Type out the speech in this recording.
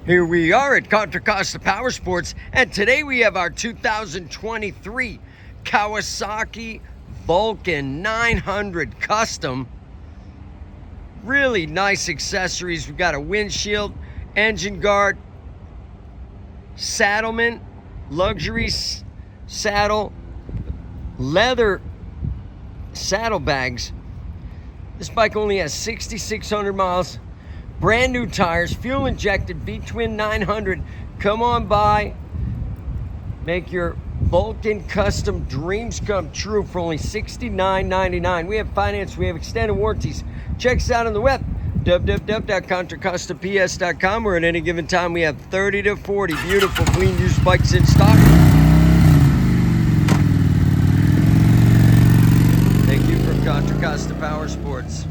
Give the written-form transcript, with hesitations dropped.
Here we are at Contra Costa Powersports, and today we have our 2023 Kawasaki Vulcan 900 Custom. Really nice accessories. We've got a windshield, engine guard, saddlement, luxury saddle, leather saddlebags. This bike only has 6,600 miles. Brand new tires, fuel injected V-twin 900. Come on by, make your Vulcan custom dreams come true for only $69.99. We have finance, we have extended warranties. Check us out on the web, www.contracostaps.com, where at any given time we have 30 to 40 beautiful clean used bikes in stock. Thank you from Contra Costa Powersports.